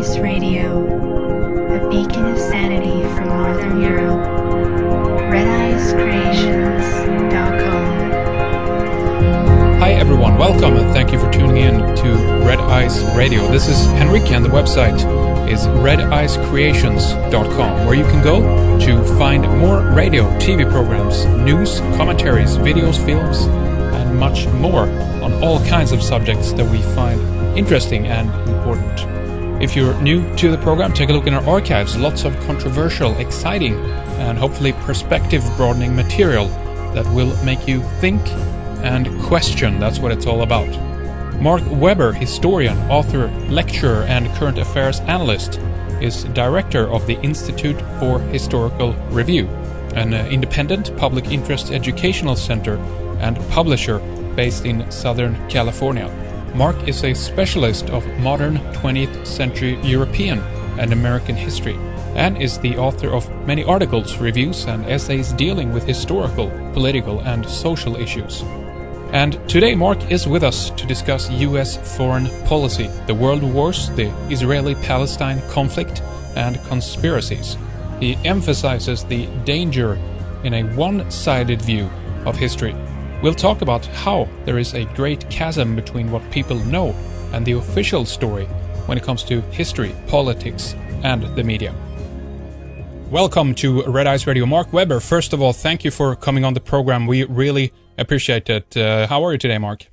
Ice Radio, a beacon of sanity from Northern Europe. RedEyesCreations.com. Hi everyone, welcome and thank you for tuning in to Red Eyes Radio. This is Henrik and the website is RedEyesCreations.com, where you can go to find more radio, TV programs, news, commentaries, videos, films, and much more on all kinds of subjects that we find interesting and important. If you're new to the program, take a look in our archives. Lots of controversial, exciting, and hopefully perspective-broadening material that will make you think and question. That's what it's all about. Mark Webber, historian, author, lecturer, and current affairs analyst, is director of the Institute for Historical Review, an independent public interest educational center and publisher based in Southern California. Mark is a specialist of modern 20th century European and American history, and is the author of many articles, reviews, and essays dealing with historical, political, and social issues. And today Mark is with us to discuss US foreign policy, the world wars, the Israeli-Palestine conflict, and conspiracies. He emphasizes the danger in a one-sided view of history. We'll talk about how there is a great chasm between what people know and the official story when it comes to history, politics, and the media. Welcome to Red Eyes Radio. Mark Webber, first of all, thank you for coming on the program. We really appreciate it. How are you today, Mark?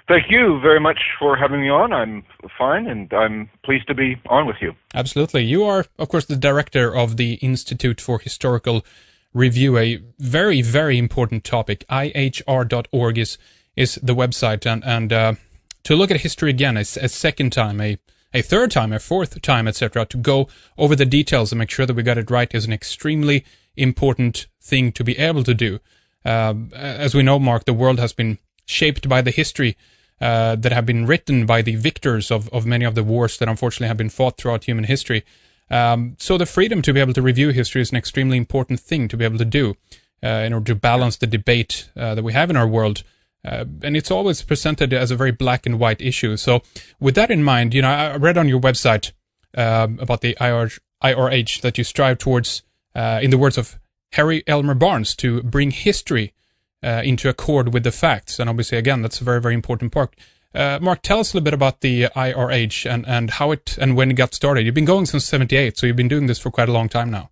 Thank you very much for having me on. I'm fine, and I'm pleased to be on with you. Absolutely. You are, of course, the director of the Institute for Historical Review, a very, very important topic. IHR.org is the website, and to look at history again a second time, a third time, a fourth time, etc., to go over the details and make sure that we got it right is an extremely important thing to be able to do. As we know, Mark, the world has been shaped by the history that have been written by the victors of many of the wars that unfortunately have been fought throughout human history. So the freedom to be able to review history is an extremely important thing to be able to do in order to balance the debate that we have in our world. And it's always presented as a very black and white issue. So with that in mind, I read on your website about the IRH that you strive towards, in the words of Harry Elmer Barnes, to bring history into accord with the facts. And obviously, again, that's a very, very important part. Mark, tell us a little bit about the IRH and how it and when it got started. You've been going since '78, so you've been doing this for quite a long time now.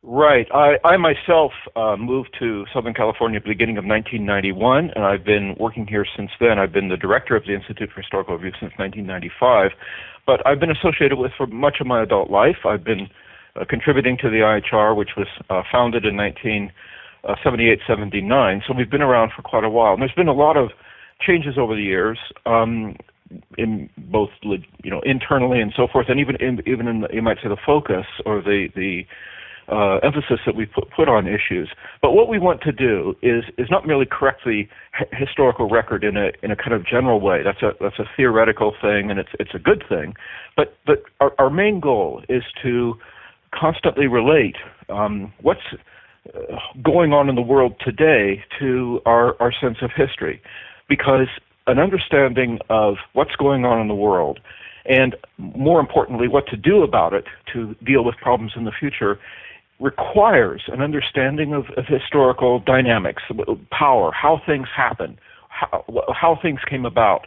Right. I myself moved to Southern California at the beginning of 1991, and I've been working here since then. I've been the director of the Institute for Historical Review since 1995, but I've been associated with for much of my adult life. I've been contributing to the IHR, which was founded in 1978-79, so we've been around for quite a while. And there's been a lot of changes over the years, in both internally and so forth, and even in the, you might say, the focus or the emphasis that we put on issues. But what we want to do is not merely correct the historical record in a kind of general way. That's a theoretical thing, and it's a good thing. But our main goal is to constantly relate what's going on in the world today to our sense of history. Because an understanding of what's going on in the world, and more importantly, what to do about it to deal with problems in the future, requires an understanding of historical dynamics, power, how things happen, how things came about.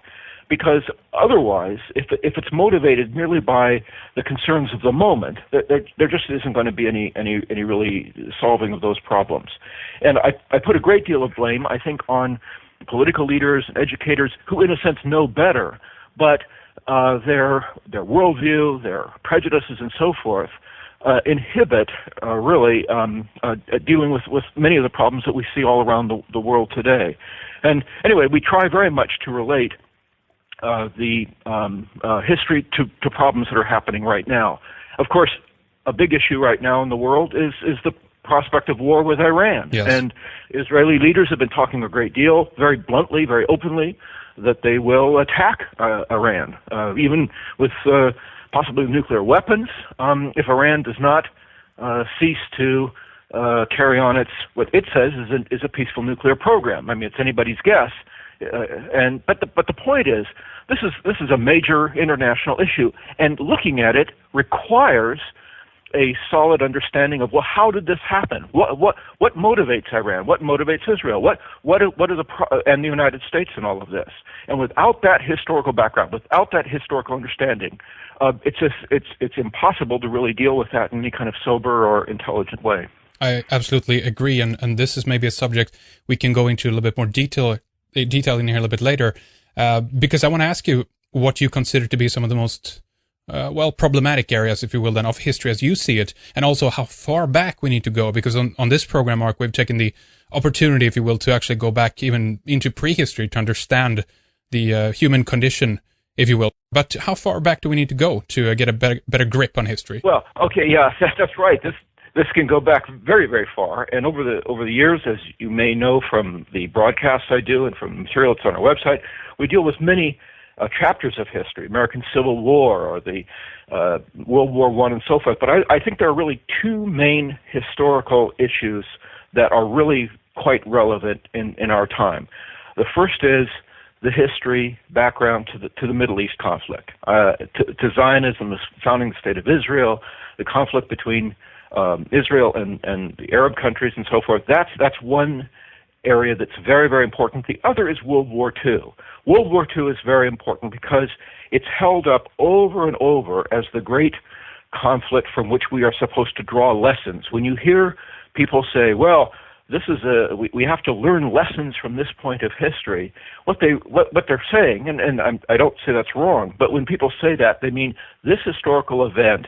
Because otherwise, if it's motivated merely by the concerns of the moment, there just isn't going to be any really solving of those problems. And I put a great deal of blame, I think, on political leaders and educators who, in a sense, know better, but their worldview, their prejudices, and so forth inhibit really dealing with many of the problems that we see all around the world today. And anyway, we try very much to relate the history to problems that are happening right now. Of course, a big issue right now in the world is the prospect of war with Iran. Yes. And Israeli leaders have been talking a great deal, very bluntly, very openly, that they will attack Iran, even with possibly nuclear weapons, if Iran does not cease to carry on what it says is a peaceful nuclear program. I mean, it's anybody's guess But the point is, this is a major international issue, and looking at it requires a solid understanding of, well, how did this happen? What motivates Iran? What motivates Israel? What are and the United States in all of this? And without that historical background, without that historical understanding, it's impossible to really deal with that in any kind of sober or intelligent way. I absolutely agree, and this is maybe a subject we can go into a little bit more detail in here a little bit later, because I want to ask you what you consider to be some of the most problematic areas, if you will, then, of history as you see it, and also how far back we need to go, because on this program, Mark, we've taken the opportunity, if you will, to actually go back even into prehistory to understand the human condition, if you will. But how far back do we need to go to get a better grip on history? Well, okay, yeah, that's right. This can go back very, very far, and over the years, as you may know from the broadcasts I do and from the material that's on our website, we deal with many chapters of history, American Civil War or the World War I and so forth. But I think there are really two main historical issues that are really quite relevant in our time. The first is the history background to the Middle East conflict, to Zionism, the founding the State of Israel, the conflict between Israel and the Arab countries and so forth. That's one area that's very, very important. The other is World War II. World War II is very important because it's held up over and over as the great conflict from which we are supposed to draw lessons. When you hear people say, well, this is we have to learn lessons from this point of history, what they're saying, and I don't say that's wrong, but when people say that, they mean this historical event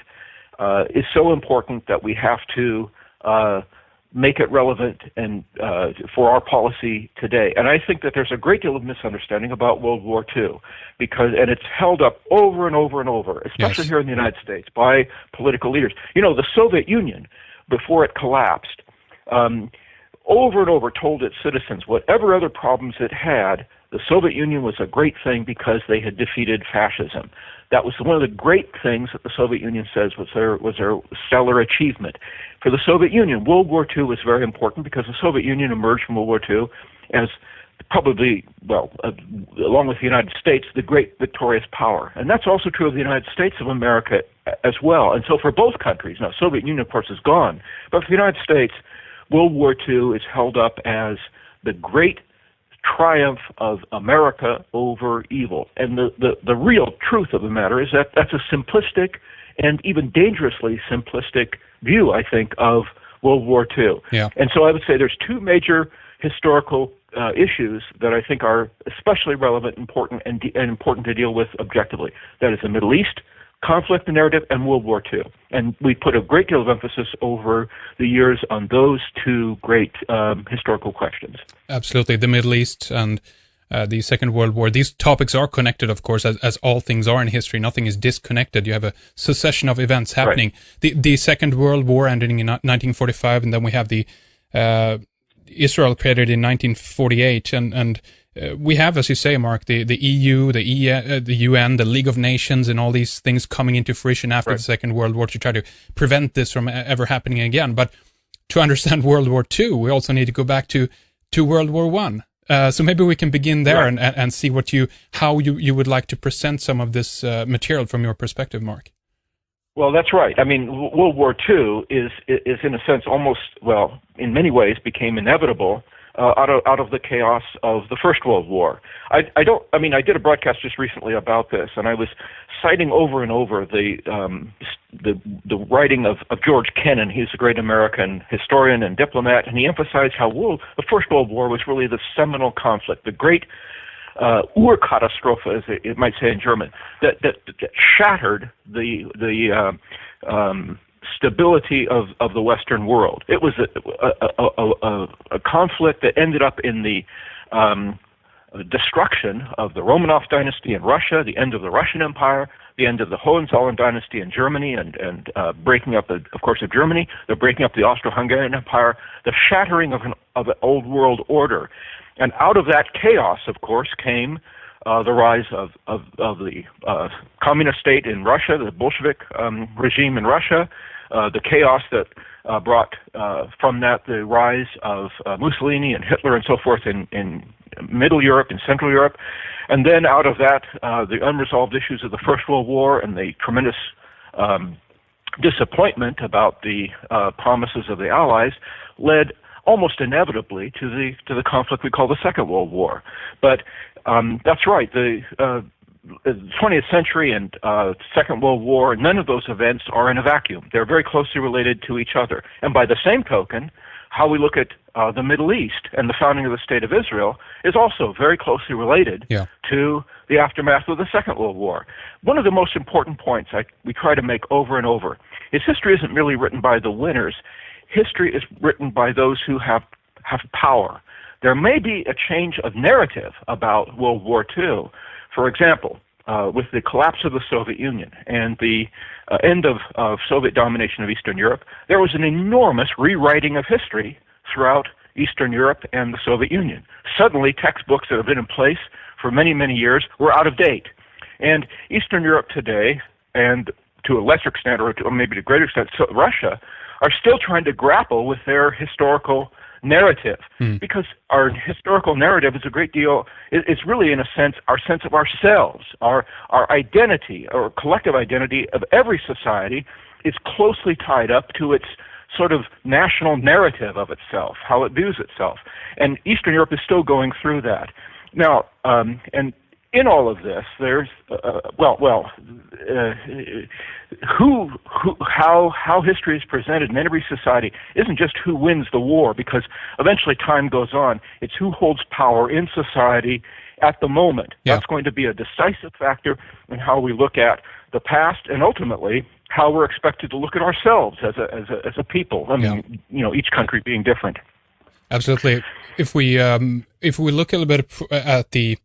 is so important that we have to make it relevant and for our policy today. And I think that there's a great deal of misunderstanding about World War II, and it's held up over and over and over, especially here in the United States, by political leaders. You know, the Soviet Union, before it collapsed, over and over told its citizens whatever other problems it had, the Soviet Union was a great thing because they had defeated fascism. That was one of the great things that the Soviet Union says was their stellar achievement. For the Soviet Union, World War II was very important because the Soviet Union emerged from World War II as probably, along with the United States, the great victorious power. And that's also true of the United States of America as well. And so for both countries, now Soviet Union, of course, is gone, but for the United States, World War II is held up as the great triumph of America over evil. And the real truth of the matter is that that's a simplistic and even dangerously simplistic view, I think, of World War II. Yeah. And so I would say there's two major historical issues that I think are especially relevant, important, and important to deal with objectively. That is the Middle East conflict narrative and World War II. And we put a great deal of emphasis over the years on those two great historical questions. Absolutely. The Middle East and the Second World War. These topics are connected, of course, as all things are in history. Nothing is disconnected. You have a succession of events happening. Right. The Second World War ending in 1945, and then we have the Israel created in 1948, and we have, as you say, Mark, the EU, the UN, the League of Nations, and all these things coming into fruition after the Second World War to try to prevent this from ever happening again. But to understand World War II, we also need to go back to World War I. So maybe we can begin there and see how you would like to present some of this material from your perspective, Mark. Well, that's right. I mean, World War II is in a sense almost, in many ways became inevitable out of the chaos of the First World War. I did a broadcast just recently about this, and I was citing over and over the writing of George Kennan. He's a great American historian and diplomat, and he emphasized how the First World War was really the seminal conflict, the great Urkatastrophe, as it might say in German, that shattered the stability of the Western world. It was a conflict that ended up in the destruction of the Romanov dynasty in Russia, the end of the Russian Empire, the end of the Hohenzollern dynasty in Germany, and breaking up, of course, of Germany, the breaking up the Austro-Hungarian Empire, the shattering of an old world order. And out of that chaos, of course, came the rise of the communist state in Russia, the Bolshevik regime in Russia, the chaos that brought from that the rise of Mussolini and Hitler and so forth in Middle Europe and Central Europe. And then out of that, the unresolved issues of the First World War and the tremendous disappointment about the promises of the Allies led almost inevitably to the conflict we call the Second World War. But that's right. The 20th century and Second World War, none of those events are in a vacuum. They're very closely related to each other. And by the same token, how we look at the Middle East and the founding of the State of Israel is also very closely related to the aftermath of the Second World War. One of the most important points we try to make over and over is history isn't really written by the winners. History is written by those who have power. There may be a change of narrative about World War II. For example, with the collapse of the Soviet Union and the end of Soviet domination of Eastern Europe, there was an enormous rewriting of history throughout Eastern Europe and the Soviet Union. Suddenly, textbooks that have been in place for many, many years were out of date. And Eastern Europe today, and to a lesser extent, or maybe to a greater extent, Russia, are still trying to grapple with their historical narrative, because our historical narrative is a great deal, it's really in a sense our sense of ourselves, our identity, or collective identity of every society is closely tied up to its sort of national narrative of itself, how it views itself. And Eastern Europe is still going through that. Now, and in all of this, there's how history is presented in every society isn't just who wins the war, because eventually time goes on. It's who holds power in society at the moment. Yeah. That's going to be a decisive factor in how we look at the past, and ultimately how we're expected to look at ourselves as a people. I mean, each country being different. Absolutely. If we look a little bit at the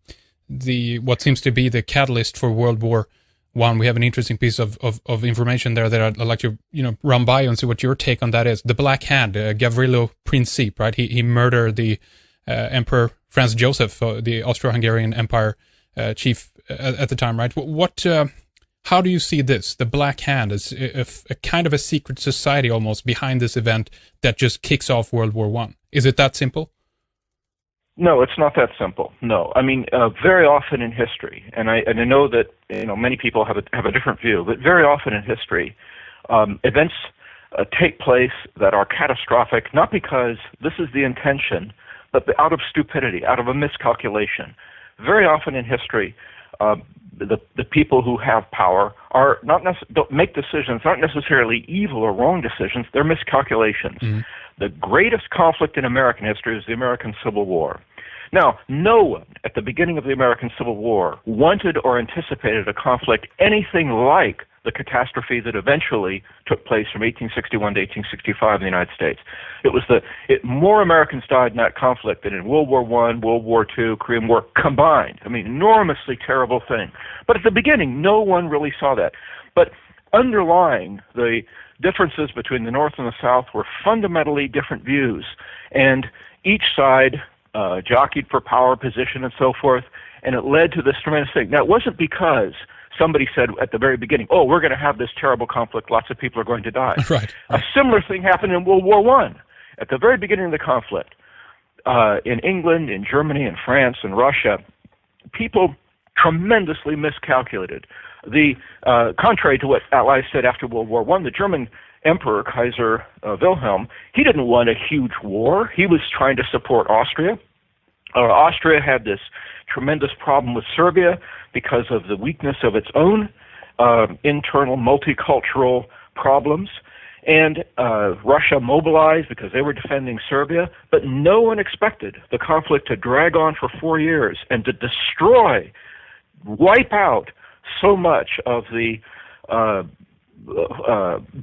what seems to be the catalyst for World War I, we have an interesting piece of information there that I'd like to run by and see what your take on that is. The Black Hand, Gavrilo Princip, right? He murdered the Emperor Franz Joseph, the Austro-Hungarian Empire chief at the time, right? How do you see this? The Black Hand is a kind of a secret society almost behind this event that just kicks off World War I. Is it that simple? No, it's not that simple. No, I mean, very often in history, and I know that many people have a different view, but very often in history, events take place that are catastrophic, not because this is the intention, but out of stupidity, out of a miscalculation. Very often in history, the people who have power don't make decisions, not necessarily evil or wrong decisions. They're miscalculations. Mm-hmm. The greatest conflict in American history is the American Civil War. Now, no one at the beginning of the American Civil War wanted or anticipated a conflict anything like the catastrophe that eventually took place from 1861 to 1865 in the United States. More Americans died in that conflict than in World War I, World War II, Korean War combined. I mean, enormously terrible thing. But at the beginning, no one really saw that. But underlying the differences between the North and the South were fundamentally different views, and each side jockeyed for power, position, and so forth, and it led to this tremendous thing. Now, it wasn't because somebody said at the very beginning, oh, we're going to have this terrible conflict, lots of people are going to die. Right. A similar thing happened in World War I. At the very beginning of the conflict, in England, in Germany, in France, and Russia, people tremendously miscalculated. Contrary to what Allies said after World War I, the German Emperor, Kaiser Wilhelm, he didn't want a huge war. He was trying to support Austria. Austria had this tremendous problem with Serbia because of the weakness of its own internal multicultural problems. And Russia mobilized because they were defending Serbia, but no one expected the conflict to drag on for 4 years and to wipe out so much of the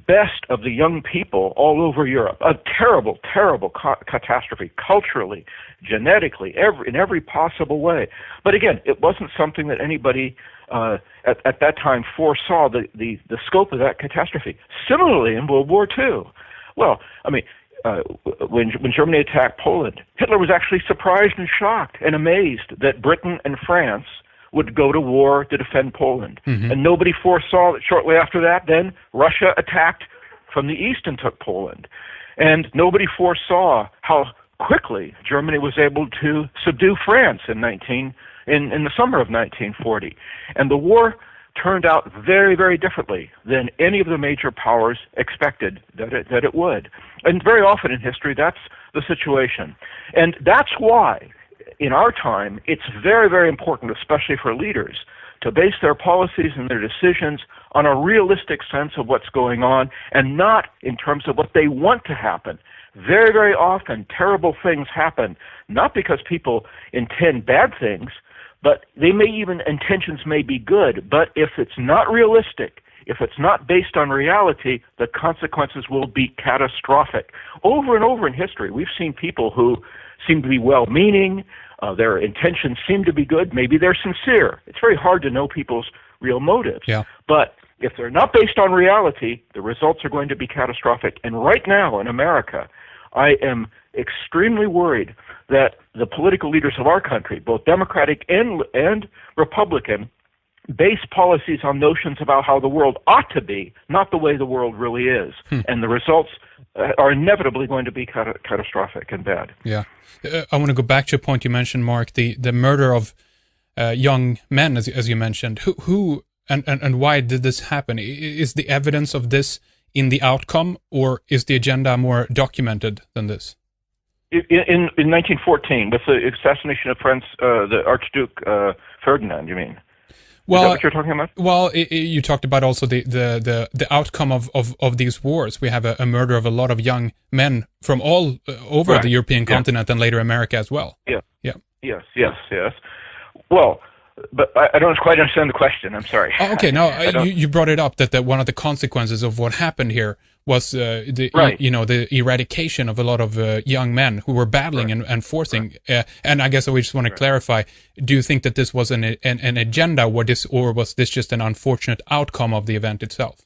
best of the young people all over Europe. A terrible, terrible catastrophe, culturally, genetically, in every possible way. But again, it wasn't something that anybody at that time foresaw the scope of that catastrophe. Similarly, in World War II, well, I mean, when Germany attacked Poland, Hitler was actually surprised and shocked and amazed that Britain and France would go to war to defend Poland. Mm-hmm. And nobody foresaw that shortly after that, then Russia attacked from the east and took Poland. And nobody foresaw how quickly Germany was able to subdue France in the summer of 1940, and the war turned out very, very differently than any of the major powers expected that it would. And very often in history, that's the situation. And that's why, in our time, it's very, very important, especially for leaders, to base their policies and their decisions on a realistic sense of what's going on and not in terms of what they want to happen. Very, very often, terrible things happen, not because people intend bad things, but intentions may be good, but if it's not realistic, if it's not based on reality, the consequences will be catastrophic. Over and over in history, we've seen people who seem to be well-meaning, their intentions seem to be good, maybe they're sincere. It's very hard to know people's real motives. Yeah. But if they're not based on reality, the results are going to be catastrophic. And right now in America, I am extremely worried that the political leaders of our country, both Democratic and Republican, base policies on notions about how the world ought to be, not the way the world really is. And the results are inevitably going to be catastrophic and bad. Yeah. I want to go back to a point you mentioned, Mark, the murder of young men, as you mentioned. Who and why did this happen? Is the evidence of this in the outcome, or is the agenda more documented than this? In 1914, with the assassination of the Archduke Ferdinand, you mean? Well, is that what you're talking about? Well, you talked about also the outcome of these wars. We have a murder of a lot of young men from all over the European continent and later America as well. Yeah. Yeah. Yes. Well, but I don't quite understand the question. I'm sorry. Oh, okay, no, you brought it up that one of the consequences of what happened here was the eradication of a lot of young men who were battling and forcing. And I guess I just want to clarify: do you think that this was an agenda, or was this just an unfortunate outcome of the event itself?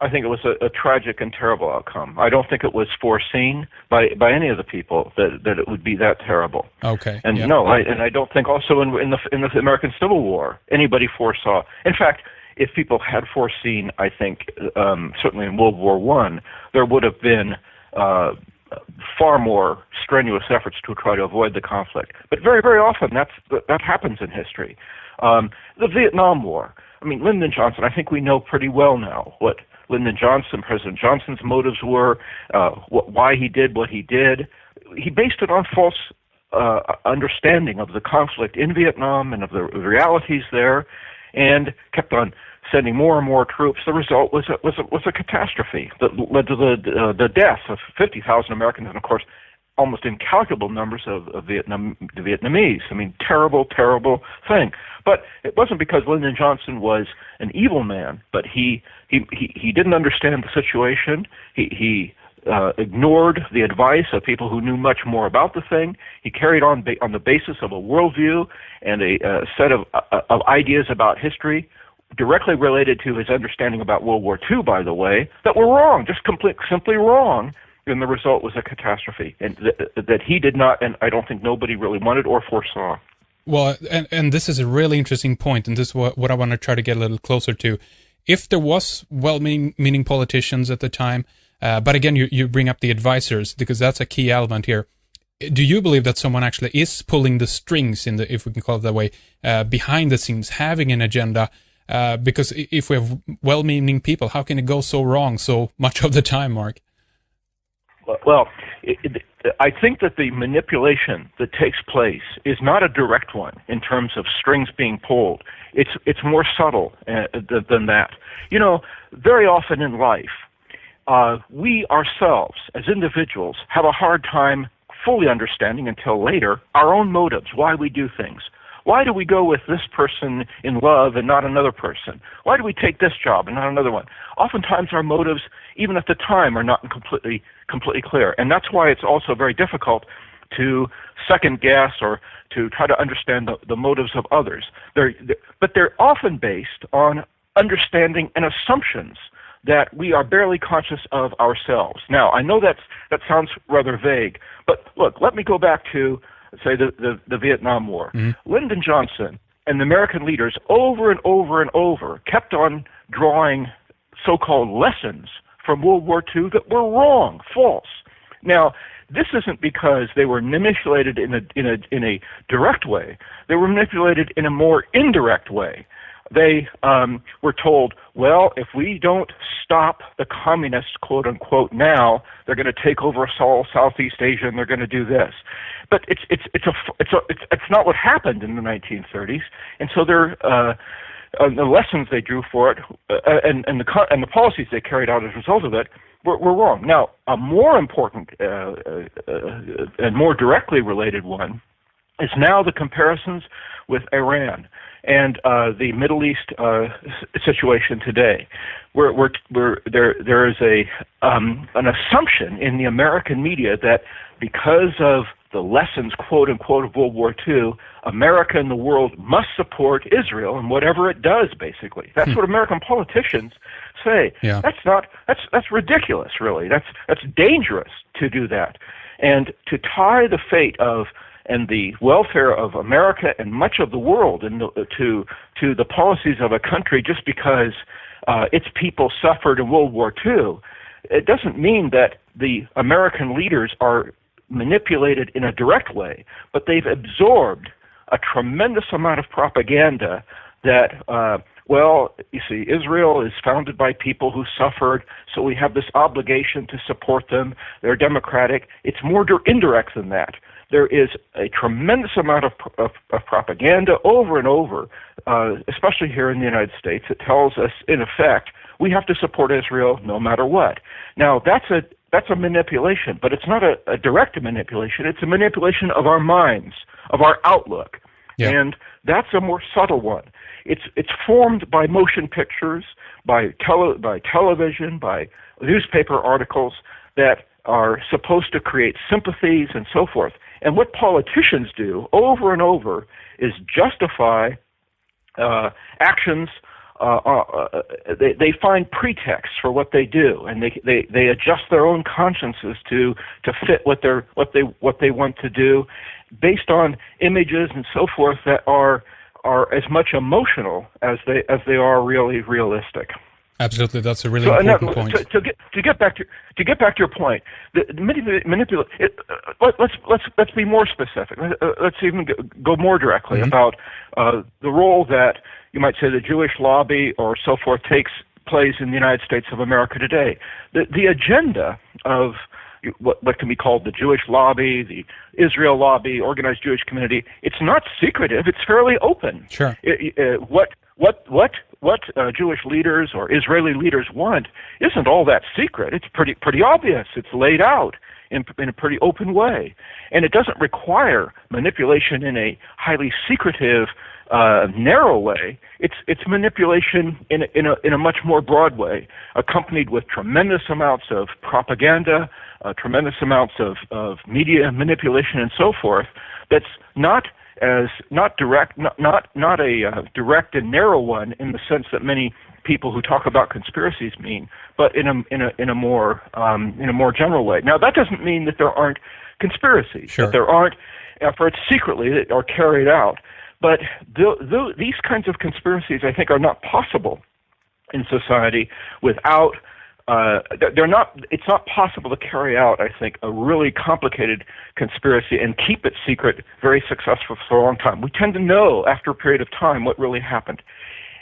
I think it was a tragic and terrible outcome. I don't think it was foreseen by any of the people that it would be that terrible. Okay. And I don't think also in the American Civil War anybody foresaw. In fact, if people had foreseen, I think certainly in World War I, there would have been far more strenuous efforts to try to avoid the conflict. But very, very often that happens in history. The Vietnam War. I mean, Lyndon Johnson. I think we know pretty well now what President Johnson's motives were, why he did what he did. He based it on false understanding of the conflict in Vietnam and of the realities there, and kept on sending more and more troops. The result was a catastrophe that led to the death of 50,000 Americans, and of course, almost incalculable numbers of the Vietnamese. I mean, terrible, terrible thing. But it wasn't because Lyndon Johnson was an evil man, but he didn't understand the situation. He ignored the advice of people who knew much more about the thing. He carried on the basis of a worldview and a set of ideas about history directly related to his understanding about World War II, by the way, that were wrong, just simply wrong. And the result was a catastrophe, and that he did not, and I don't think nobody really wanted or foresaw. Well, and this is a really interesting point, and this is what I want to try to get a little closer to. If there was well-meaning politicians at the time, but again, you bring up the advisors, because that's a key element here. Do you believe that someone actually is pulling the strings, if we can call it that way, behind the scenes, having an agenda? Because if we have well-meaning people, how can it go so wrong so much of the time, Mark? Well, I think that the manipulation that takes place is not a direct one in terms of strings being pulled. It's more subtle than that. You know, very often in life, we ourselves, as individuals, have a hard time fully understanding until later our own motives, why we do things. Why do we go with this person in love and not another person? Why do we take this job and not another one? Oftentimes our motives, even at the time, are not completely clear. And that's why it's also very difficult to second guess or to try to understand the motives of others. But they're often based on understanding and assumptions that we are barely conscious of ourselves. Now, I know that sounds rather vague, but look, let me go back to, say, the Vietnam War. Mm-hmm. Lyndon Johnson and the American leaders over and over and over kept on drawing so-called lessons from World War II that were wrong, false. Now, this isn't because they were manipulated in a direct way. They were manipulated in a more indirect way. They were told, well, if we don't stop the communists, quote unquote, now, they're going to take over all Southeast Asia and they're going to do this. But it's not what happened in the 1930s, and so the lessons they drew for it and the policies they carried out as a result of it were wrong. Now, a more important and more directly related one is now the comparisons with Iran and the Middle East situation today, where there is an assumption in the American media that because of the lessons, quote unquote, of World War II, America and the world must support Israel and whatever it does, basically. That's what American politicians say. Yeah. That's ridiculous, really. That's dangerous to do that. And to tie the fate of and the welfare of America and much of the world to the policies of a country just because its people suffered in World War II, it doesn't mean that the American leaders are manipulated in a direct way, but they've absorbed a tremendous amount of propaganda that, well, you see, Israel is founded by people who suffered, so we have this obligation to support them. They're democratic. It's more indirect than that. There is a tremendous amount of propaganda over and over, especially here in the United States, that tells us, in effect, we have to support Israel no matter what. Now, that's a manipulation, but it's not a direct manipulation. It's a manipulation of our minds, of our outlook. Yeah. And that's a more subtle one. It's formed by motion pictures, by television, by newspaper articles that are supposed to create sympathies and so forth. And what politicians do over and over is justify actions. They find pretexts for what they do, and they adjust their own consciences to fit what they want to do, based on images and so forth that are as much emotional as they are really realistic. Absolutely, that's a really important point. To get back to your point, let's be more specific. Let's even go more directly about the role that you might say the Jewish lobby or so forth plays in the United States of America today. The agenda of what can be called the Jewish lobby, the Israel lobby, organized Jewish community, it's not secretive. It's fairly open. Sure. What Jewish leaders or Israeli leaders want isn't all that secret. It's pretty obvious. It's laid out in a pretty open way, and it doesn't require manipulation in a highly secretive, narrow way. It's manipulation in a much more broad way, accompanied with tremendous amounts of propaganda, tremendous amounts of media manipulation, and so forth. That's not direct and narrow one in the sense that many people who talk about conspiracies mean, but in a more general way. Now, that doesn't mean that there aren't conspiracies, that there aren't efforts secretly that are carried out. But these kinds of conspiracies, I think, are not possible in society without. It's not possible to carry out, I think, a really complicated conspiracy and keep it secret very successful for a long time. We tend to know after a period of time what really happened.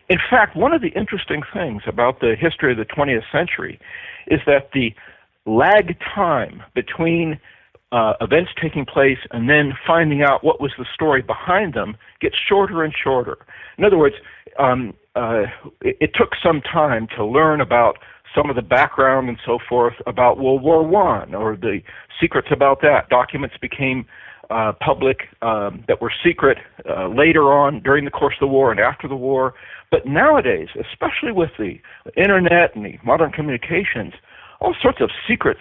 In fact, one of the interesting things about the history of the 20th century is that the lag time between events taking place and then finding out what was the story behind them gets shorter and shorter. In other words, it took some time to learn about some of the background and so forth about World War I, or the secrets about that. Documents became public that were secret later on during the course of the war and after the war. But nowadays, especially with the internet and the modern communications, all sorts of secret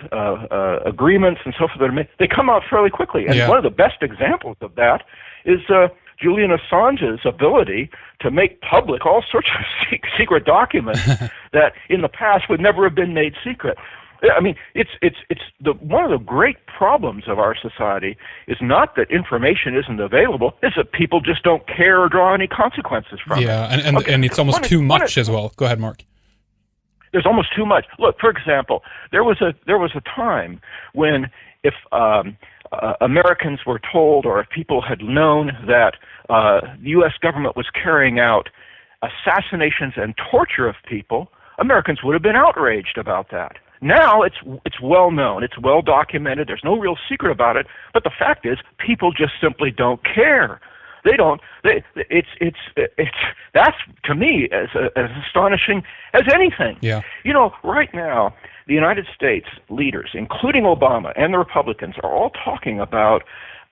agreements and so forth, they come out fairly quickly. And one of the best examples of that is Julian Assange's ability to make public all sorts of secret documents that in the past would never have been made secret. I mean, it's one of the great problems of our society is not that information isn't available; it's that people just don't care or draw any consequences from it. Yeah, and it's almost too much as well. Go ahead, Mark. There's almost too much. Look, for example, there was a time when if Americans were told, or if people had known that the U.S. government was carrying out assassinations and torture of people, Americans would have been outraged about that. Now it's well known, it's well documented. There's no real secret about it. But the fact is, people just simply don't care. They don't. It's that's, to me, as astonishing as anything. Yeah. You know, right now, the United States leaders, including Obama and the Republicans, are all talking about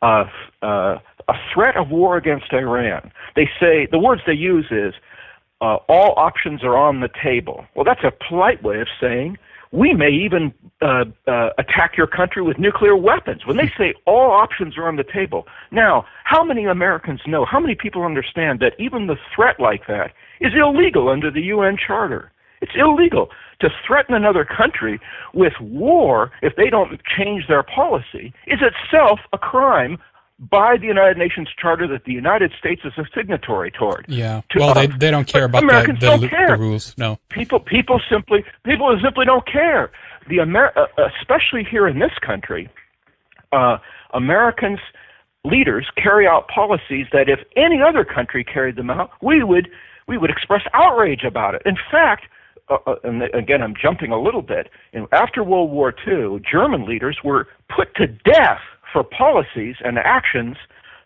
a threat of war against Iran. They say, the words they use is, all options are on the table. Well, that's a polite way of saying we may even attack your country with nuclear weapons. When they say all options are on the table, now, how many Americans know, how many people understand that even the threat like that is illegal under the UN Charter? It's illegal to threaten another country with war if they don't change their policy is itself a crime by the United Nations Charter that the United States is a signatory toward. Yeah. Well, they don't care about the rules. No. People simply don't care. Especially here in this country, Americans leaders carry out policies that if any other country carried them out, we would express outrage about it. In fact, and again, I'm jumping a little bit. After World War II, German leaders were put to death for policies and actions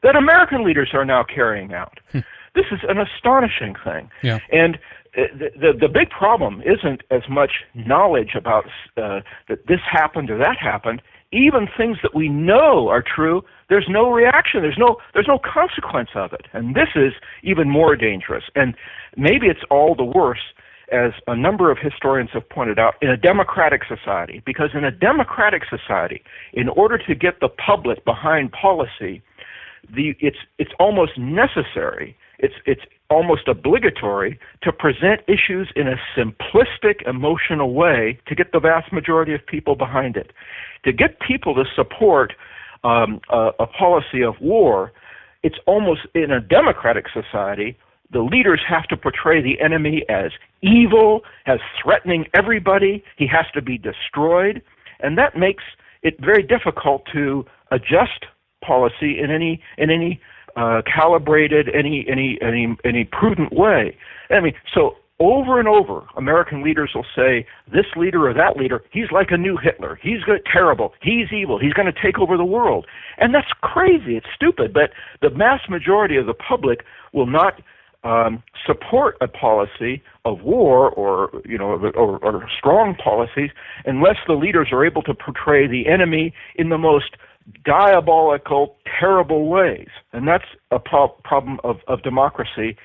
that American leaders are now carrying out. This is an astonishing thing. Yeah. And the big problem isn't as much knowledge about that this happened or that happened. Even things that we know are true, there's no reaction. There's no consequence of it. And this is even more dangerous. And maybe it's all the worse, as a number of historians have pointed out, in a democratic society. Because in a democratic society, in order to get the public behind policy, it's almost necessary, it's almost obligatory to present issues in a simplistic, emotional way to get the vast majority of people behind it. To get people to support a policy of war, it's almost, in a democratic society, the leaders have to portray the enemy as evil, as threatening everybody. He has to be destroyed, and that makes it very difficult to adjust policy in any calibrated, any prudent way. I mean, so over and over, American leaders will say, this leader or that leader, he's like a new Hitler. He's terrible. He's evil. He's going to take over the world. And that's crazy. It's stupid. But the mass majority of the public will not support a policy of war or strong policies unless the leaders are able to portray the enemy in the most diabolical, terrible ways. And that's a problem of democracy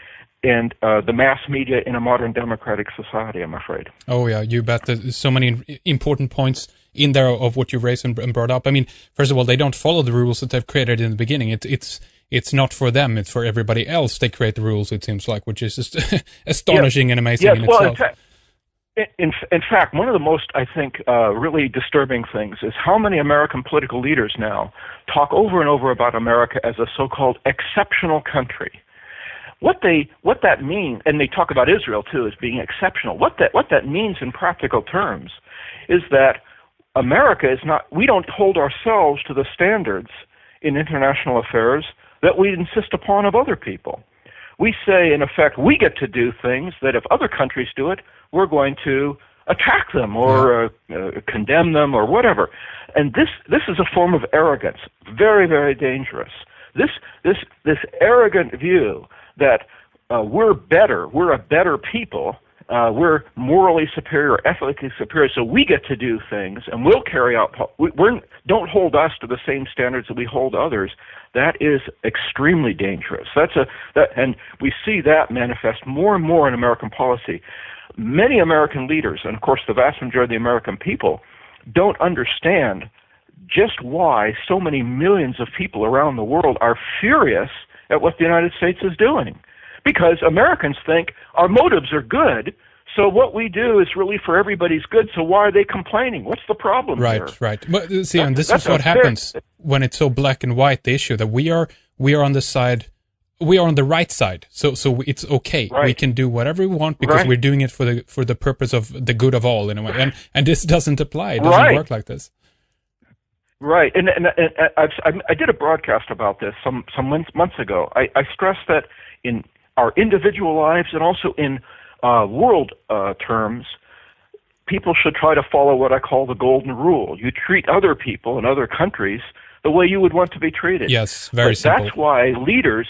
and the mass media in a modern democratic society, I'm afraid. Oh, yeah, you bet. There's so many important points in there of what you raised and brought up. I mean, first of all, they don't follow the rules that they've created in the beginning. It's not for them, it's for everybody else. They create the rules, it seems like, which is just astonishing and amazing in itself. In fact, one of the most, I think, really disturbing things is how many American political leaders now talk over and over about America as a so-called exceptional country. What that means, and they talk about Israel too as being exceptional. What that means in practical terms is that America is not. We don't hold ourselves to the standards in international affairs that we insist upon of other people. We say, in effect, we get to do things that if other countries do it, we're going to attack them or condemn them or whatever. And this is a form of arrogance, very, very dangerous. This arrogant view that we're a better people, we're morally superior, ethically superior, so we get to do things and we'll carry out. Don't hold us to the same standards that we hold others. That is extremely dangerous. And we see that manifest more and more in American policy. Many American leaders, and of course the vast majority of the American people, don't understand just why so many millions of people around the world are furious at what the United States is doing. Because Americans think our motives are good, so what we do is really for everybody's good, so why are they complaining? What's the problem here? Right. But see, and this is what happens when it's so black and white, the issue that we are on the side, we are on the right side, so it's okay. Right. We can do whatever we want because we're doing it for the purpose of the good of all in a way. And this doesn't apply. It doesn't work like this. Right, and I did a broadcast about this some months ago. I stressed that in our individual lives and also in world terms, people should try to follow what I call the golden rule. You treat other people in other countries the way you would want to be treated. Yes, very but simple. That's why leaders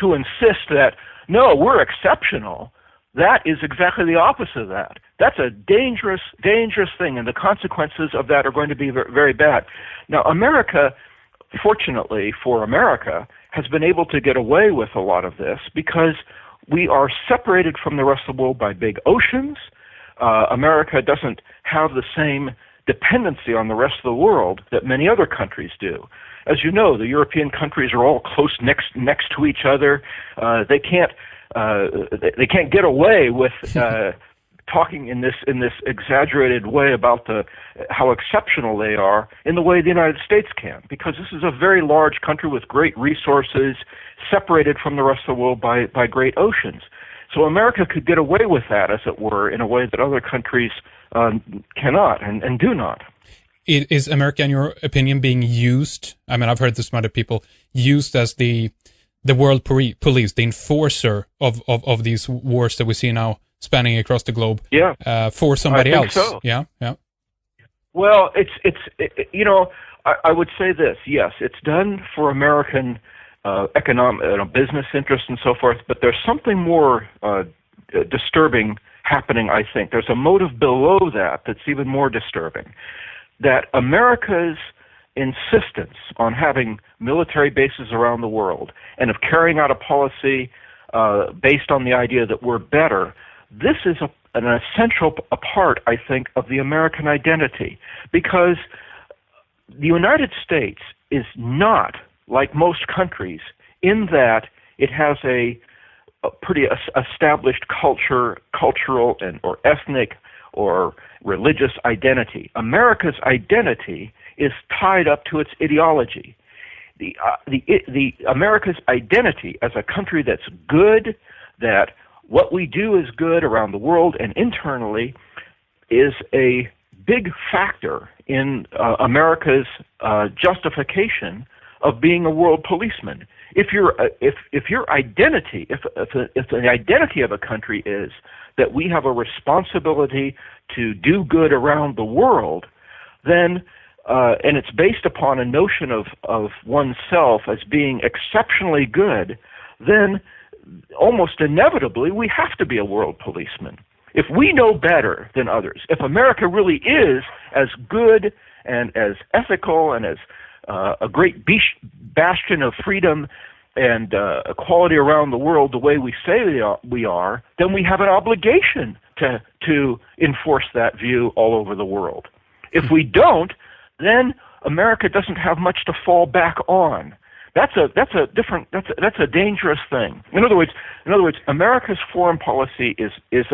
who insist that, no, we're exceptional, that is exactly the opposite of that. That's a dangerous, dangerous thing, and the consequences of that are going to be very, very bad. Now, America, fortunately for America, has been able to get away with a lot of this because we are separated from the rest of the world by big oceans. America doesn't have the same dependency on the rest of the world that many other countries do. As you know, the European countries are all close next to each other. They can't get away with talking in this exaggerated way about how exceptional they are in the way the United States can, because this is a very large country with great resources, separated from the rest of the world by great oceans. So America could get away with that, as it were, in a way that other countries cannot and do not. Is America, in your opinion, being used? I mean, I've heard this from other people, used as the world police, the enforcer of these wars that we see now spanning across the globe. Yeah. For somebody else. So. Yeah. Well, I would say this. Yes, it's done for American economic, business interests and so forth. But there's something more disturbing happening. I think there's a motive below that's even more disturbing. That America's insistence on having military bases around the world and of carrying out a policy based on the idea that we're better, this is an essential part, I think, of the American identity, because the United States is not like most countries in that it has a pretty established cultural or ethnic or religious identity. America's identity is tied up to its ideology. The America's identity as a country that's good, that what we do is good around the world and internally, is a big factor in America's justification of being a world policeman. If your identity, if the identity of a country is that we have a responsibility to do good around the world, then and it's based upon a notion of oneself as being exceptionally good, then almost inevitably we have to be a world policeman. If we know better than others, if America really is as good and as ethical and as a great bastion of freedom and equality around the world the way we say we are, then we have an obligation to enforce that view all over the world. If we don't, then America doesn't have much to fall back on. That's a dangerous thing. In other words, America's foreign policy is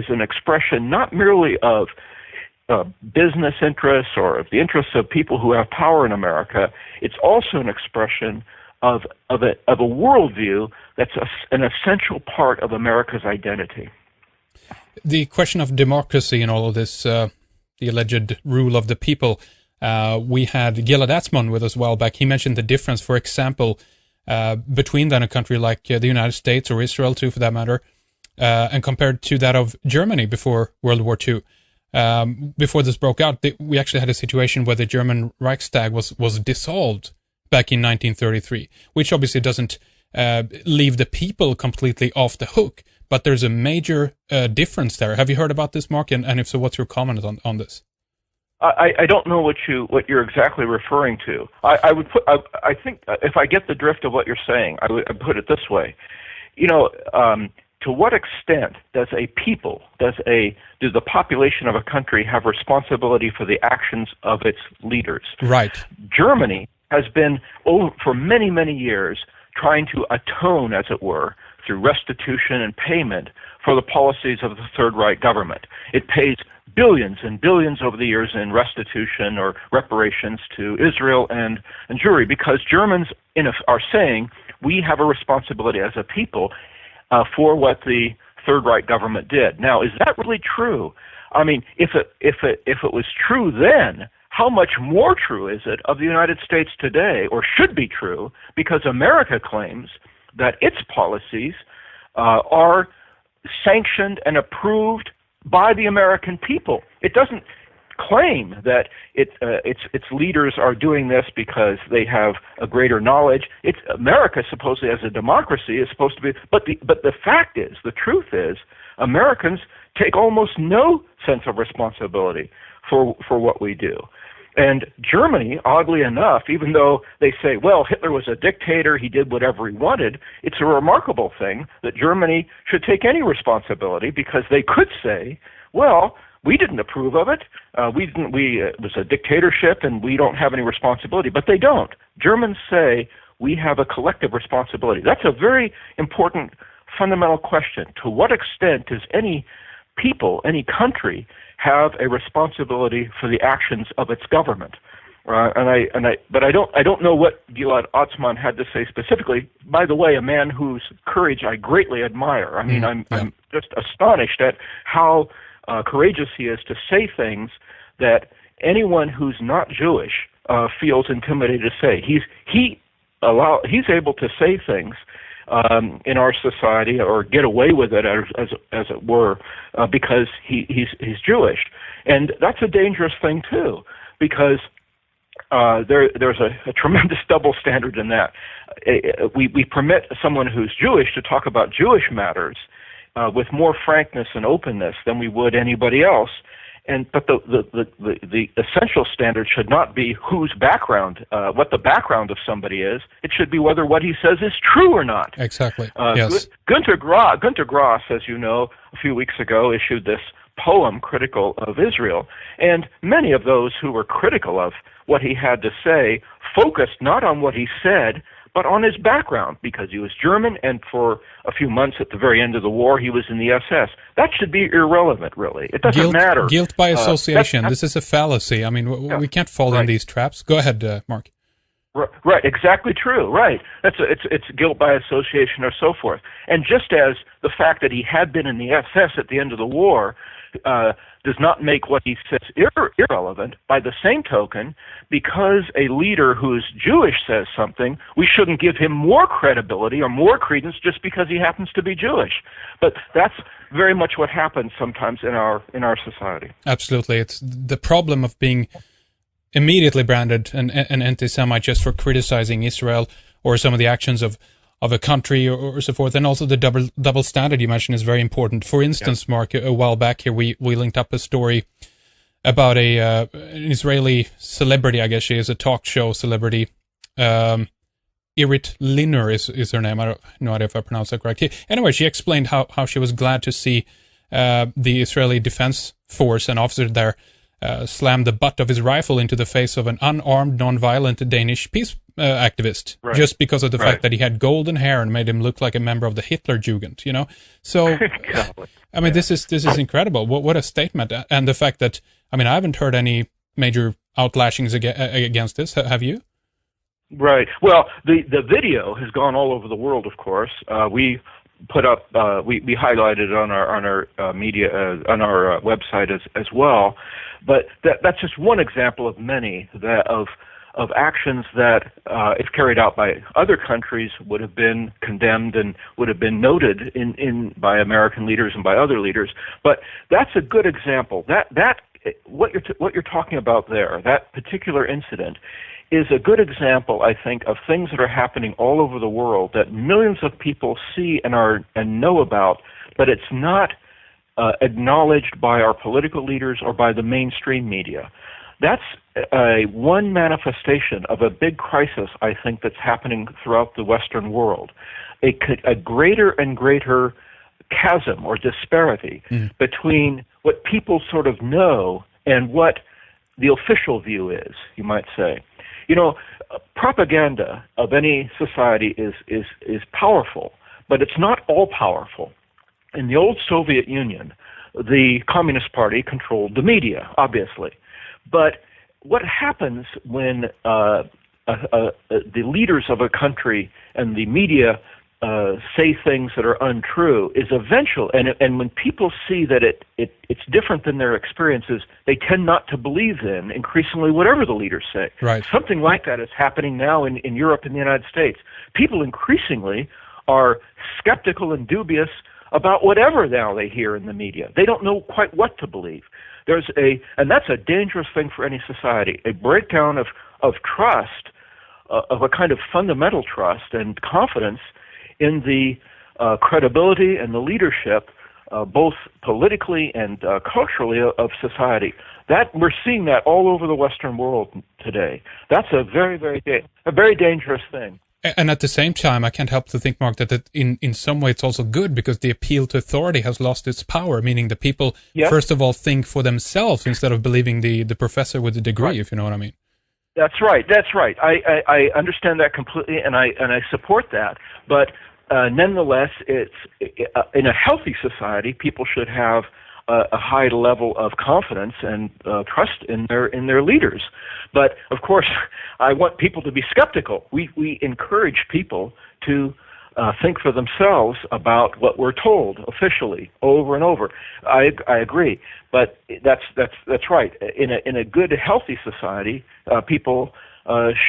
an expression not merely of business interests or of the interests of people who have power in America. It's also an expression of a worldview that's an essential part of America's identity. The question of democracy and all of this, the alleged rule of the people. We had Gilad Atzmon with us a while back. He mentioned the difference, for example, between then a country like the United States or Israel too, for that matter, and compared to that of Germany before World War II. Before this broke out, we actually had a situation where the German Reichstag was dissolved back in 1933, which obviously doesn't leave the people completely off the hook, but there's a major difference there. Have you heard about this, Mark? And if so, what's your comment on this? I don't know what you're exactly referring to. I think if I get the drift of what you're saying, I'd put it this way. To what extent does the population of a country have responsibility for the actions of its leaders? Right. Germany has been, for many, many years, trying to atone, as it were, through restitution and payment for the policies of the Third Reich government. It pays billions and billions over the years in restitution or reparations to Israel and Jewry, because Germans are saying we have a responsibility as a people for what the Third Reich government did. Now, is that really true? I mean, if it was true then, how much more true is it of the United States today, or should be true, because America claims that its policies are sanctioned and approved by the American people. It doesn't claim that its leaders are doing this because they have a greater knowledge. It's America, supposedly as a democracy, is supposed to be. But the fact is, the truth is, Americans take almost no sense of responsibility for what we do. And Germany, oddly enough, even though they say, well, Hitler was a dictator, he did whatever he wanted, it's a remarkable thing that Germany should take any responsibility, because they could say, well, we didn't approve of it. It was a dictatorship, and we don't have any responsibility. But they don't. Germans say we have a collective responsibility. That's a very important fundamental question. To what extent does any people, any country, have a responsibility for the actions of its government? But I don't know what Gilad Atzmon had to say specifically. By the way, a man whose courage I greatly admire. I mean, I'm just astonished at how courageous he is to say things that anyone who's not Jewish feels intimidated to say. He's able to say things in our society, or get away with it, as it were, because he's Jewish, and that's a dangerous thing too, because there's a tremendous double standard in that. We permit someone who's Jewish to talk about Jewish matters with more frankness and openness than we would anybody else. But the essential standard should not be whose background, what the background of somebody is. It should be whether what he says is true or not. Exactly. Yes. Günter Grass, as you know, a few weeks ago issued this poem critical of Israel, and many of those who were critical of what he had to say focused not on what he said, but on his background, because he was German, and for a few months at the very end of the war, he was in the SS. That should be irrelevant, really. It doesn't matter. Guilt by association. This is a fallacy. I mean, we can't fall in these traps. Go ahead, Mark. Right, exactly true. Right, it's guilt by association, or so forth. And just as the fact that he had been in the SS at the end of the war does not make what he says irrelevant, by the same token, because a leader who is Jewish says something, we shouldn't give him more credibility or more credence just because he happens to be Jewish. But that's very much what happens sometimes in our society. Absolutely, it's the problem of being immediately branded an anti-Semite just for criticizing Israel or some of the actions of a country or so forth. And also the double standard you mentioned is very important. For instance, Mark, a while back here, we linked up a story about an Israeli celebrity, I guess she is, a talk show celebrity. Irit Linner is her name. I don't know if I pronounced that correctly. Anyway, she explained how she was glad to see the Israeli Defense Force, an officer there, slammed the butt of his rifle into the face of an unarmed, non-violent Danish peace activist, just because of the fact that he had golden hair and made him look like a member of the Hitlerjugend, you know? So, I mean, this is incredible. What a statement. And the fact that, I mean, I haven't heard any major outlashings against this. Have you? Right. Well, the video has gone all over the world, of course. We put up, we highlighted it on our media, on our website as well. But that's just one example of many of actions that, if carried out by other countries, would have been condemned and would have been noted by American leaders and by other leaders. But that's a good example. What you're talking about there, that particular incident, is a good example, I think, of things that are happening all over the world that millions of people see and know about, but it's not acknowledged by our political leaders or by the mainstream media. That's one manifestation of a big crisis, I think, that's happening throughout the Western world. A greater and greater chasm or disparity between what people sort of know and what the official view is, you might say. You know, propaganda of any society is powerful, but it's not all powerful. In the old Soviet Union, the Communist Party controlled the media, obviously. But what happens when the leaders of a country and the media say things that are untrue is eventual. And when people see that it's different than their experiences, they tend not to believe then increasingly whatever the leaders say. Right. Something like that is happening now in Europe and the United States. People increasingly are skeptical and dubious about whatever now they hear in the media. They don't know quite what to believe. And that's a dangerous thing for any society. A breakdown of trust, of a kind of fundamental trust and confidence in the credibility and the leadership, both politically and culturally, of society. That we're seeing that all over the Western world today. That's a very, very dangerous thing. And at the same time, I can't help to think, Mark, that in some way it's also good because the appeal to authority has lost its power, meaning that people, first of all, think for themselves instead of believing the professor with the degree, right. If you know what I mean. That's right. I understand that completely, and I support that. But nonetheless, it's in a healthy society, people should have a high level of confidence and trust in their leaders. But of course, I want people to be skeptical. We encourage people to think for themselves about what we're told officially over and over. I agree, but that's right. In a good, healthy society, people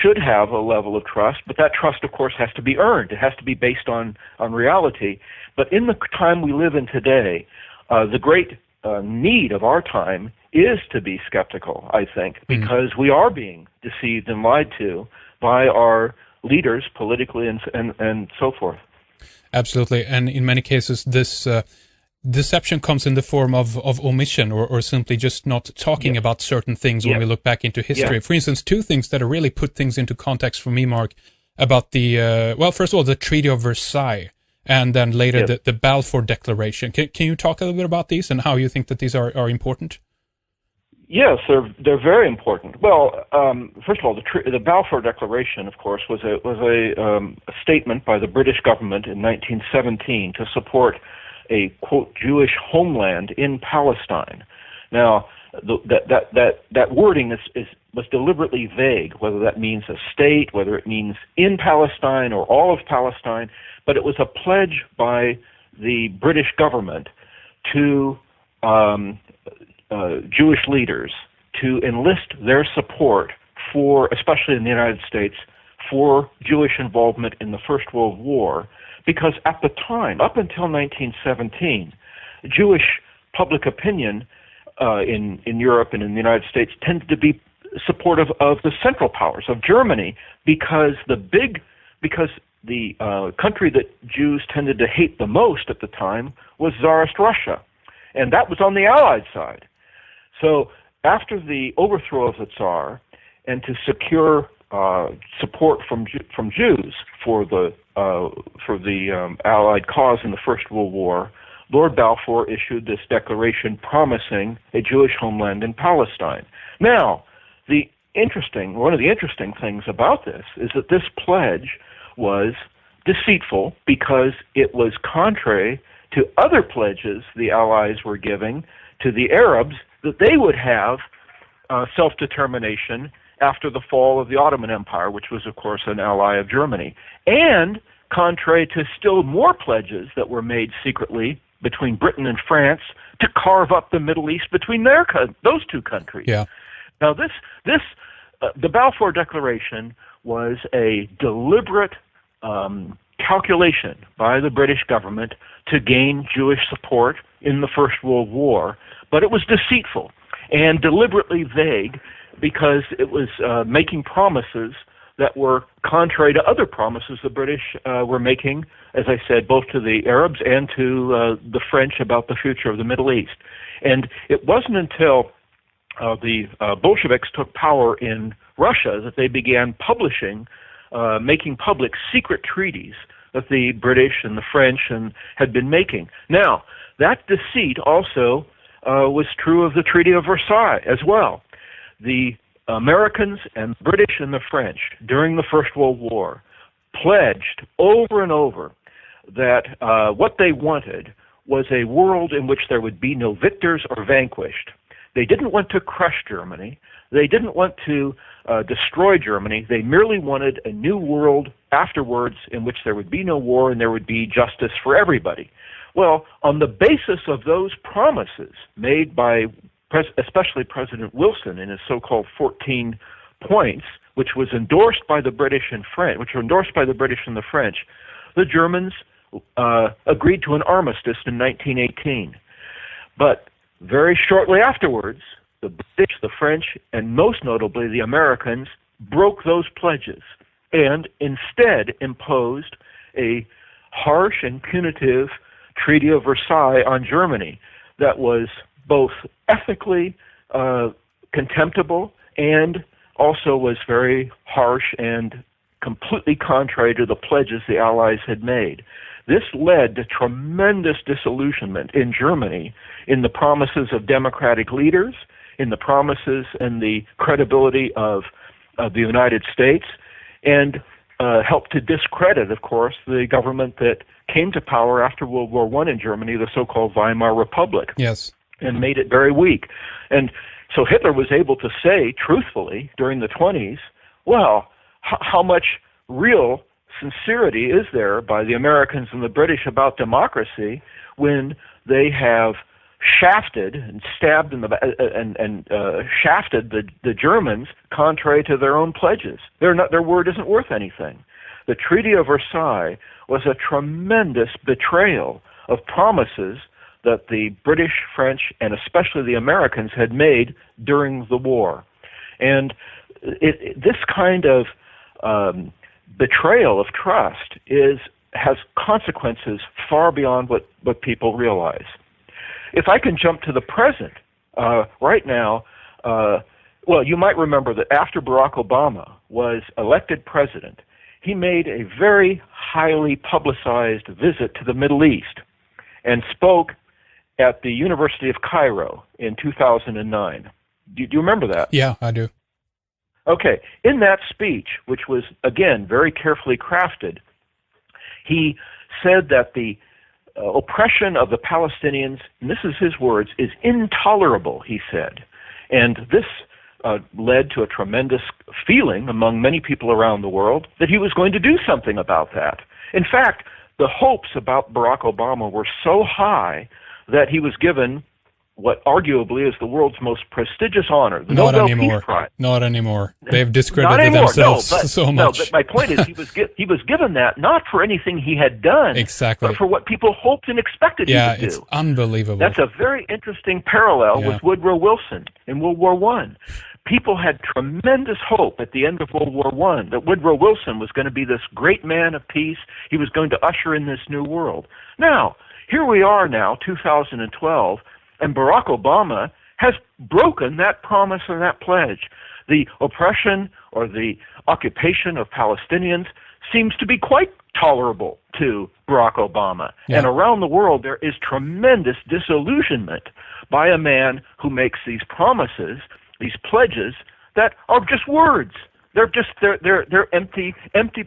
should have a level of trust, but that trust, of course, has to be earned. It has to be based on reality. But in the time we live in today, the great need of our time is to be skeptical, I think, because we are being deceived and lied to by our leaders politically and so forth. Absolutely. And in many cases, this deception comes in the form of omission or simply just not talking about certain things when we look back into history. For instance, two things that really put things into context for me, Mark, about the, first of all, the Treaty of Versailles, and then later the Balfour Declaration. Can you talk a little bit about these and how you think that these are important? Yes, they're very important. Well, first of all, the Balfour Declaration, of course, was a statement by the British government in 1917 to support a quote Jewish homeland in Palestine. Now, that wording was deliberately vague, whether that means a state, whether it means in Palestine or all of Palestine, but it was a pledge by the British government to Jewish leaders to enlist their support for, especially in the United States, for Jewish involvement in the First World War, because at the time, up until 1917, Jewish public opinion in Europe and in the United States tended to be supportive of the Central Powers, of Germany, because the country that Jews tended to hate the most at the time was Tsarist Russia, and that was on the Allied side. So after the overthrow of the Tsar, and to secure support from Jews for the Allied cause in the First World War, Lord Balfour issued this declaration promising a Jewish homeland in Palestine. Now, one of the interesting things about this is that this pledge was deceitful because it was contrary to other pledges the Allies were giving to the Arabs that they would have self-determination after the fall of the Ottoman Empire, which was, of course, an ally of Germany, and contrary to still more pledges that were made secretly between Britain and France to carve up the Middle East between those two countries. Yeah. Now, the Balfour Declaration was a deliberate calculation by the British government to gain Jewish support in the First World War, but it was deceitful and deliberately vague because it was making promises that were contrary to other promises the British were making, as I said, both to the Arabs and to the French about the future of the Middle East. And it wasn't until the Bolsheviks took power in Russia that they began publishing, making public secret treaties that the British and the French had been making. Now, that deceit also was true of the Treaty of Versailles as well. The Americans and the British and the French during the First World War pledged over and over that what they wanted was a world in which there would be no victors or vanquished. They didn't want to crush Germany. They didn't want to destroy Germany. They merely wanted a new world afterwards in which there would be no war and there would be justice for everybody. Well, on the basis of those promises made by especially President Wilson in his so-called 14 points, which was endorsed by the British and French, which were endorsed by the British and the French, the Germans agreed to an armistice in 1918. But very shortly afterwards, the British, the French, and most notably the Americans broke those pledges and instead imposed a harsh and punitive Treaty of Versailles on Germany that was both ethically contemptible and also was very harsh and completely contrary to the pledges the Allies had made. This led to tremendous disillusionment in Germany in the promises of democratic leaders, in the promises and the credibility of the United States, and helped to discredit, of course, the government that came to power after World War I in Germany, the so-called Weimar Republic. Yes. And made it very weak. And so Hitler was able to say, truthfully, during the 20s, well, how much real sincerity is there by the Americans and the British about democracy when they have shafted and stabbed shafted the Germans contrary to their own pledges. Their word isn't worth anything. The Treaty of Versailles was a tremendous betrayal of promises that the British, French, and especially the Americans had made during the war. And this kind of betrayal of trust has consequences far beyond what people realize. If I can jump to the present, right now, well, you might remember that after Barack Obama was elected president, he made a very highly publicized visit to the Middle East and spoke at the University of Cairo in 2009. Do you remember that? Yeah, I do. Okay. In that speech, which was, again, very carefully crafted, he said that the oppression of the Palestinians, and this is his words, is intolerable, he said. And this led to a tremendous feeling among many people around the world that he was going to do something about that. In fact, the hopes about Barack Obama were so high that he was given what arguably is the world's most prestigious honor, the Nobel Peace Prize. Not anymore. They've discredited themselves so much. No, but my point is he was given that not for anything he had done, exactly, but for what people hoped and expected he would do. Yeah, it's unbelievable. That's a very interesting parallel with Woodrow Wilson in World War I. People had tremendous hope at the end of World War I that Woodrow Wilson was going to be this great man of peace. He was going to usher in this new world. Now, here we are now, 2012, and Barack Obama has broken that promise and that pledge. The oppression or the occupation of Palestinians seems to be quite tolerable to Barack Obama. Yeah. And around the world, there is tremendous disillusionment by a man who makes these promises, these pledges, that are just words. They're empty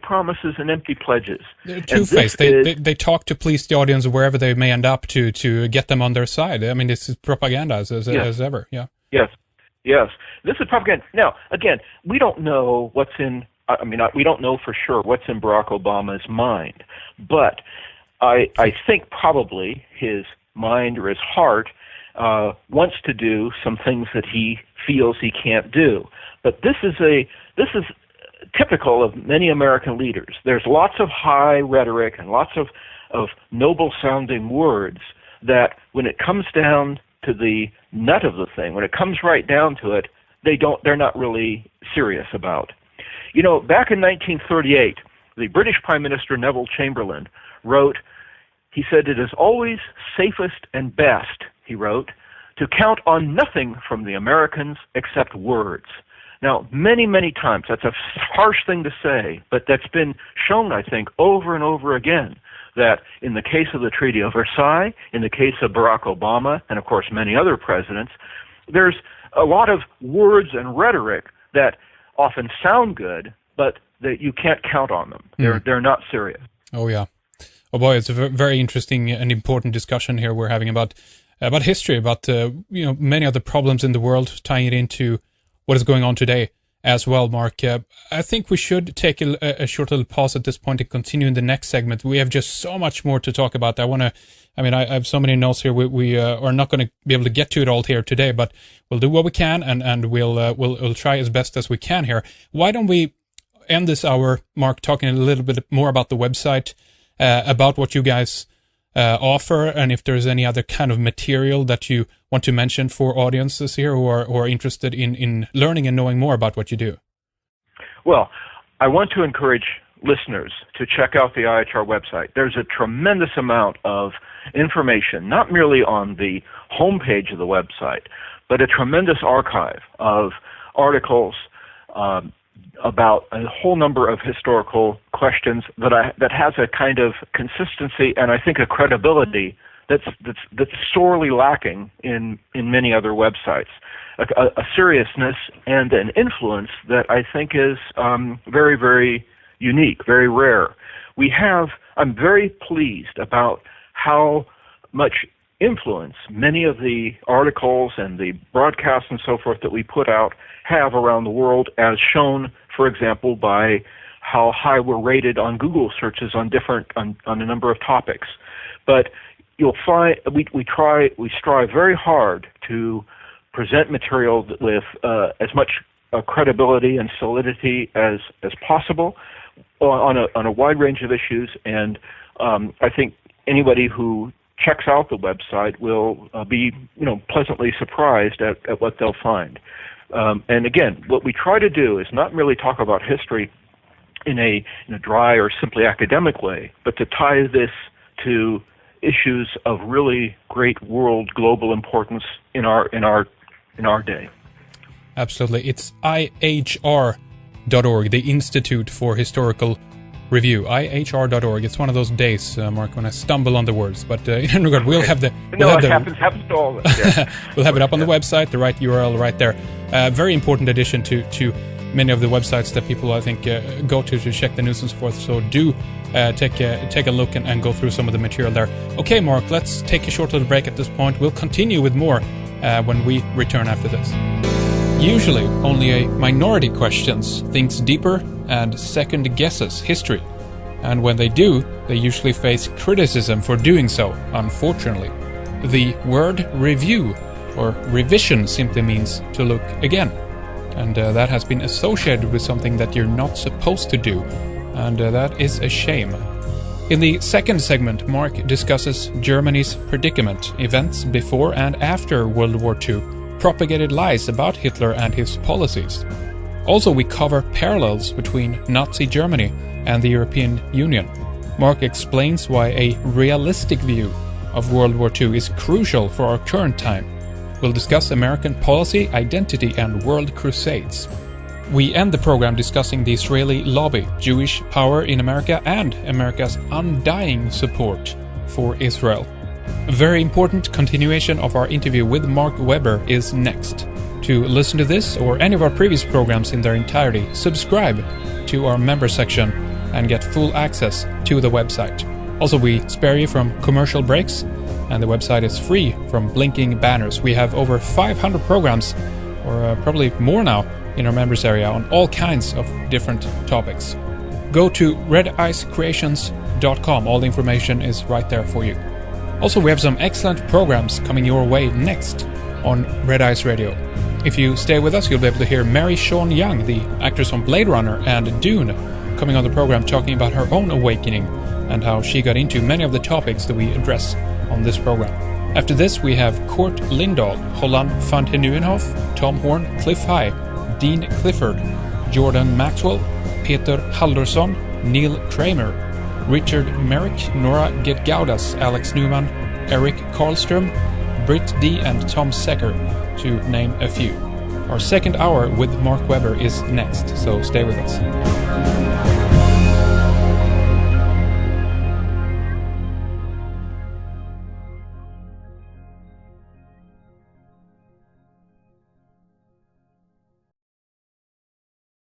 promises and empty pledges. They're two-faced. They talk to please the audience wherever they may end up to get them on their side. I mean, this is propaganda as ever. Yeah. Yes. This is propaganda. Now, again, we don't know what's in. We don't know for sure what's in Barack Obama's mind, but I think probably his mind or his heart wants to do some things that he feels he can't do. But this is typical of many American leaders. There's lots of high rhetoric and lots of noble-sounding words that when it comes down to the nut of the thing, when it comes right down to it, they're not really serious about. You know, back in 1938, the British Prime Minister Neville Chamberlain wrote, he said, "It is always safest and best," he wrote, "to count on nothing from the Americans except words." Now, many, many times, that's a harsh thing to say, but that's been shown, I think, over and over again, that in the case of the Treaty of Versailles, in the case of Barack Obama, and of course many other presidents, there's a lot of words and rhetoric that often sound good, but that you can't count on them. They're not serious. Oh, yeah. Oh, boy, it's a very interesting and important discussion here we're having about history, about many of the problems in the world, tying it into what is going on today. as well, Mark. I think we should take a short little pause at this point and continue in the next segment. We have just so much more to talk about. I have so many notes here. We are not going to be able to get to it all here today, but we'll do what we can, and we'll try as best as we can here. Why don't we end this hour, Mark, talking a little bit more about the website, about what you guys offer, and if there's any other kind of material that you want to mention for audiences here who are interested in learning and knowing more about what you do. Well, I want to encourage listeners to check out the IHR website. There's a tremendous amount of information, not merely on the homepage of the website, but a tremendous archive of articles about a whole number of historical questions that has a kind of consistency and I think a credibility that's sorely lacking in many other websites. A seriousness and an influence that I think is very, very unique, very rare. I'm very pleased about how much influence many of the articles and the broadcasts and so forth that we put out have around the world, as shown, for example, by how high we're rated on Google searches on a number of topics. But you'll find we strive very hard to present material with as much credibility and solidity as possible on a wide range of issues, and I think anybody who checks out the website will be pleasantly surprised at what they'll find. And again, what we try to do is not merely talk about history in a dry or simply academic way, but to tie this to issues of really great global importance in our day. Absolutely. It's IHR.org, the Institute for Historical Review, IHR.org. It's one of those days, Mark, when I stumble on the words. But in regard, we'll have the... happens to all of us. Yeah. We'll have it up on the website, the right URL right there. Very important addition to many of the websites that people, I think, go to check the news and so forth. So do take a look and go through some of the material there. Okay, Mark, let's take a short little break at this point. We'll continue with more when we return after this. Usually, only a minority questions, thinks deeper, and second guesses history. And when they do, they usually face criticism for doing so, unfortunately. The word review, or revision, simply means to look again. And that has been associated with something that you're not supposed to do. And that is a shame. In the second segment, Mark discusses Germany's predicament, events before and after World War II, propagated lies about Hitler and his policies. Also, we cover parallels between Nazi Germany and the European Union. Mark explains why a realistic view of World War II is crucial for our current time. We'll discuss American policy, identity, and world crusades. We end the program discussing the Israeli lobby, Jewish power in America, and America's undying support for Israel. A very important continuation of our interview with Mark Webber is next. To listen to this or any of our previous programs in their entirety, subscribe to our member section and get full access to the website. Also, we spare you from commercial breaks, and the website is free from blinking banners. We have over 500 programs, or probably more now, in our members area on all kinds of different topics. Go to redicecreations.com. All the information is right there for you. Also, we have some excellent programs coming your way next on Red Ice Radio. If you stay with us, you'll be able to hear Mary Sean Young, the actress from Blade Runner and Dune, coming on the program talking about her own awakening and how she got into many of the topics that we address on this program. After this, we have Kurt Lindahl, Holland van den Nieuwenhof, Tom Horn, Cliff High, Dean Clifford, Jordan Maxwell, Peter Haldorsson, Neil Kramer, Richard Merrick, Nora Getgaudas, Alex Newman, Eric Karlström, Britt D, and Tom Secker, to name a few. Our second hour with Mark Webber is next, so stay with us.